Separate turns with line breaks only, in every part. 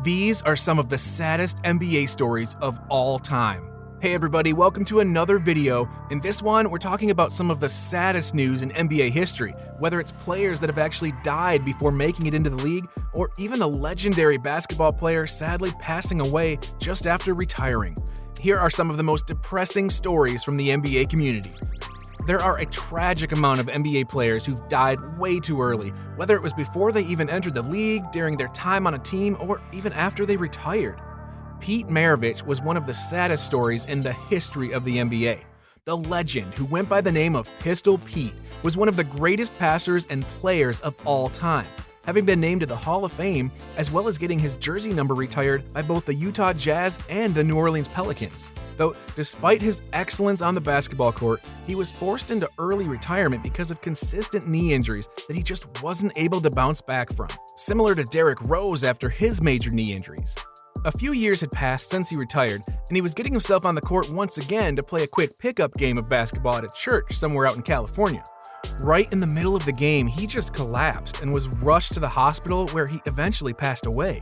These are some of the saddest NBA stories of all time. Hey everybody, welcome to another video. In this one, we're talking about some of the saddest news in NBA history, whether it's players that have actually died before making it into the league, or even a legendary basketball player sadly passing away just after retiring. Here are some of the most depressing stories from the NBA community. There are a tragic amount of NBA players who've died way too early, whether it was before they even entered the league, during their time on a team, or even after they retired. Pete Maravich was one of the saddest stories in the history of the NBA. The legend, who went by the name of Pistol Pete, was one of the greatest passers and players of all time, having been named to the Hall of Fame, as well as getting his jersey number retired by both the Utah Jazz and the New Orleans Pelicans. Though, despite his excellence on the basketball court, he was forced into early retirement because of consistent knee injuries that he just wasn't able to bounce back from, similar to Derrick Rose after his major knee injuries. A few years had passed since he retired, and he was getting himself on the court once again to play a quick pickup game of basketball at a church somewhere out in California. Right in the middle of the game, he just collapsed and was rushed to the hospital where he eventually passed away.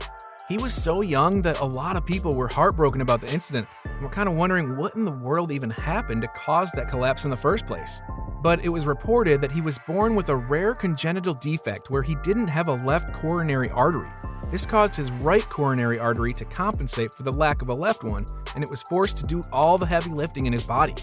He was so young that a lot of people were heartbroken about the incident and were kind of wondering what in the world even happened to cause that collapse in the first place. But it was reported that he was born with a rare congenital defect where he didn't have a left coronary artery. This caused his right coronary artery to compensate for the lack of a left one, and it was forced to do all the heavy lifting in his body.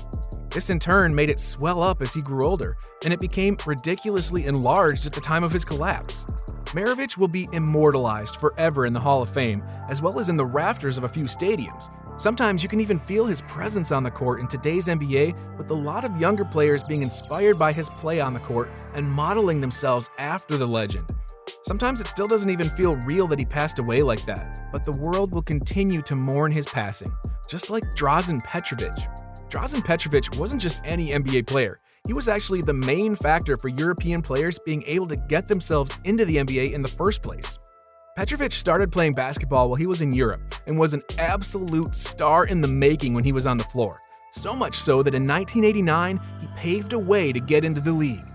This in turn made it swell up as he grew older, and it became ridiculously enlarged at the time of his collapse. Maravich will be immortalized forever in the Hall of Fame, as well as in the rafters of a few stadiums. Sometimes you can even feel his presence on the court in today's NBA, with a lot of younger players being inspired by his play on the court and modeling themselves after the legend. Sometimes it still doesn't even feel real that he passed away like that, but the world will continue to mourn his passing, just like Drazen Petrovic. Drazen Petrovic wasn't just any NBA player. He was actually the main factor for European players being able to get themselves into the NBA in the first place. Petrovic started playing basketball while he was in Europe and was an absolute star in the making when he was on the floor. So much so that in 1989, he paved a way to get into the league.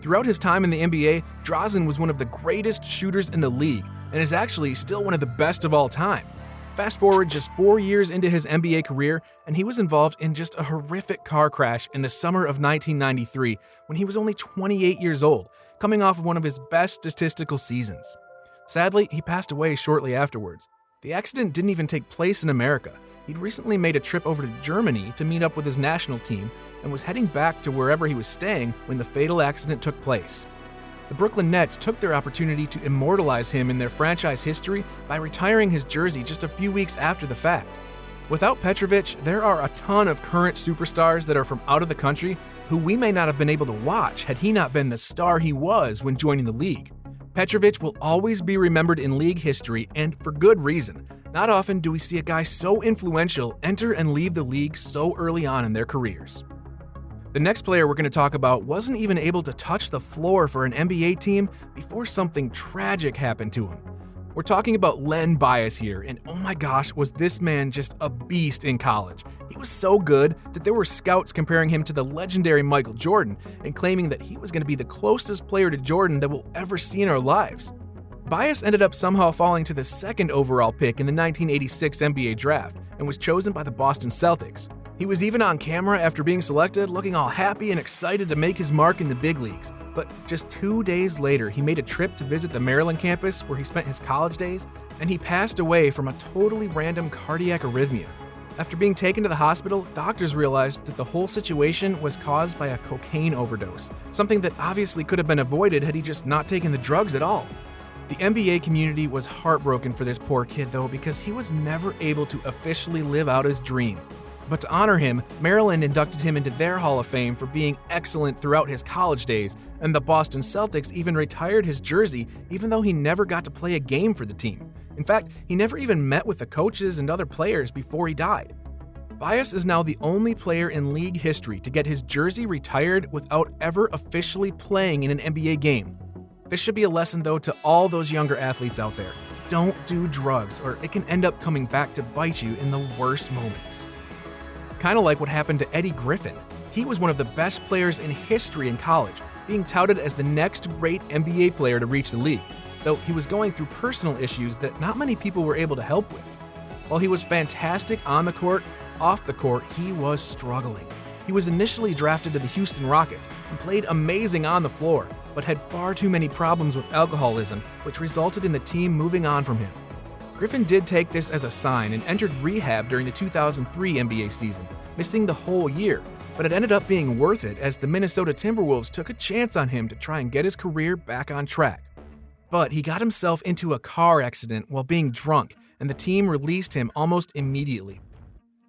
Throughout his time in the NBA, Drazen was one of the greatest shooters in the league and is actually still one of the best of all time. Fast forward just 4 years into his NBA career, and he was involved in just a horrific car crash in the summer of 1993 when he was only 28 years old, coming off of one of his best statistical seasons. Sadly, he passed away shortly afterwards. The accident didn't even take place in America. He'd recently made a trip over to Germany to meet up with his national team and was heading back to wherever he was staying when the fatal accident took place. The Brooklyn Nets took their opportunity to immortalize him in their franchise history by retiring his jersey just a few weeks after the fact. Without Petrovic, there are a ton of current superstars that are from out of the country who we may not have been able to watch had he not been the star he was when joining the league. Petrovic will always be remembered in league history, and for good reason. Not often do we see a guy so influential enter and leave the league so early on in their careers. The next player we're going to talk about wasn't even able to touch the floor for an NBA team before something tragic happened to him. We're talking about Len Bias here, and oh my gosh, was this man just a beast in college. He was so good that there were scouts comparing him to the legendary Michael Jordan and claiming that he was going to be the closest player to Jordan that we'll ever see in our lives. Bias ended up somehow falling to the second overall pick in the 1986 NBA draft and was chosen by the Boston Celtics. He was even on camera after being selected, looking all happy and excited to make his mark in the big leagues. But just 2 days later, he made a trip to visit the Maryland campus where he spent his college days, and he passed away from a totally random cardiac arrhythmia. After being taken to the hospital, doctors realized that the whole situation was caused by a cocaine overdose, something that obviously could have been avoided had he just not taken the drugs at all. The NBA community was heartbroken for this poor kid though, because he was never able to officially live out his dream. But to honor him, Maryland inducted him into their Hall of Fame for being excellent throughout his college days, and the Boston Celtics even retired his jersey even though he never got to play a game for the team. In fact, he never even met with the coaches and other players before he died. Bias is now the only player in league history to get his jersey retired without ever officially playing in an NBA game. This should be a lesson though to all those younger athletes out there. Don't do drugs, or it can end up coming back to bite you in the worst moments. Kind of like what happened to Eddie Griffin. He was one of the best players in history in college, being touted as the next great NBA player to reach the league. though he was going through personal issues that not many people were able to help with. While he was fantastic on the court, off the court, he was struggling. He was initially drafted to the Houston Rockets and played amazing on the floor, but had far too many problems with alcoholism, which resulted in the team moving on from him. Griffin did take this as a sign and entered rehab during the 2003 NBA season, missing the whole year, but it ended up being worth it as the Minnesota Timberwolves took a chance on him to try and get his career back on track. But he got himself into a car accident while being drunk, and the team released him almost immediately.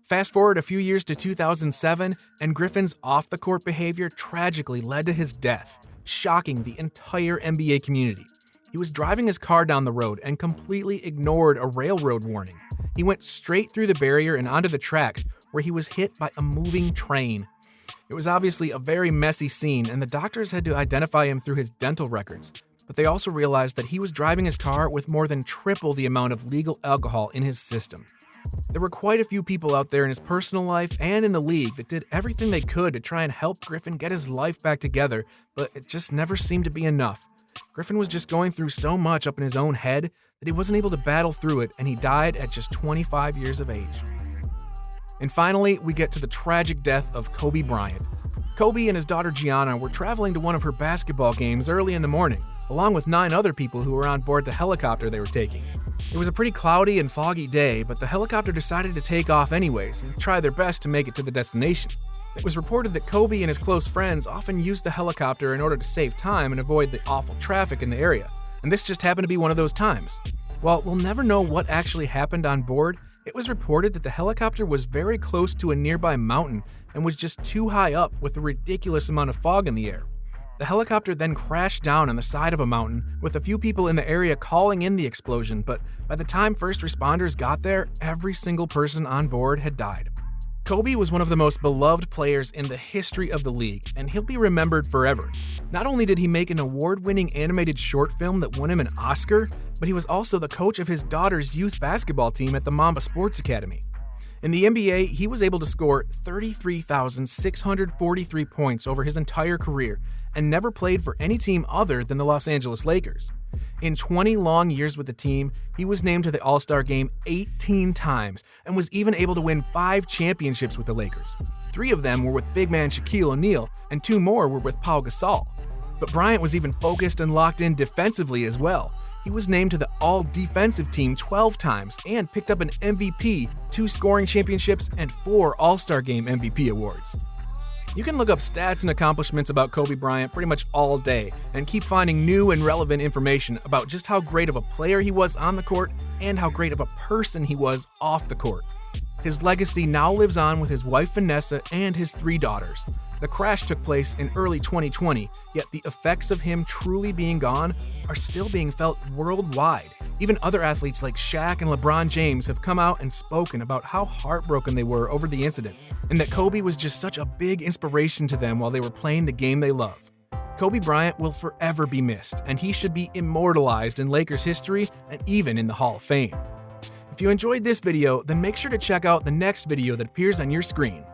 Fast forward a few years to 2007, and Griffin's off-the-court behavior tragically led to his death, shocking the entire NBA community. He was driving his car down the road and completely ignored a railroad warning. He went straight through the barrier and onto the tracks, where he was hit by a moving train. It was obviously a very messy scene, and the doctors had to identify him through his dental records. But they also realized that he was driving his car with more than triple the amount of legal alcohol in his system. There were quite a few people out there in his personal life and in the league that did everything they could to try and help Griffin get his life back together, but it just never seemed to be enough. Griffin was just going through so much up in his own head that he wasn't able to battle through it, and he died at just 25 years of age. And finally, we get to the tragic death of Kobe Bryant. Kobe and his daughter Gianna were traveling to one of her basketball games early in the morning, along with 9 other people who were on board the helicopter they were taking. It was a pretty cloudy and foggy day, but the helicopter decided to take off anyways and try their best to make it to the destination. It was reported that Kobe and his close friends often used the helicopter in order to save time and avoid the awful traffic in the area, and this just happened to be one of those times. While we'll never know what actually happened on board, it was reported that the helicopter was very close to a nearby mountain and was just too high up with a ridiculous amount of fog in the air. The helicopter then crashed down on the side of a mountain, with a few people in the area calling in the explosion, but by the time first responders got there, every single person on board had died. Kobe was one of the most beloved players in the history of the league, and he'll be remembered forever. Not only did he make an award-winning animated short film that won him an Oscar, but he was also the coach of his daughter's youth basketball team at the Mamba Sports Academy. In the NBA, he was able to score 33,643 points over his entire career and never played for any team other than the Los Angeles Lakers. In 20 long years with the team, he was named to the All-Star game 18 times and was even able to win 5 championships with the Lakers. 3 of them were with big man Shaquille O'Neal, and 2 more were with Pau Gasol. But Bryant was even focused and locked in defensively as well. He was named to the All-Defensive Team 12 times and picked up an MVP, 2 scoring championships, and 4 All-Star Game MVP awards. You can look up stats and accomplishments about Kobe Bryant pretty much all day and keep finding new and relevant information about just how great of a player he was on the court and how great of a person he was off the court. His legacy now lives on with his wife Vanessa and his 3 daughters. The crash took place in early 2020, yet the effects of him truly being gone are still being felt worldwide. Even other athletes like Shaq and LeBron James have come out and spoken about how heartbroken they were over the incident, and that Kobe was just such a big inspiration to them while they were playing the game they love. Kobe Bryant will forever be missed, and he should be immortalized in Lakers history and even in the Hall of Fame. If you enjoyed this video, then make sure to check out the next video that appears on your screen.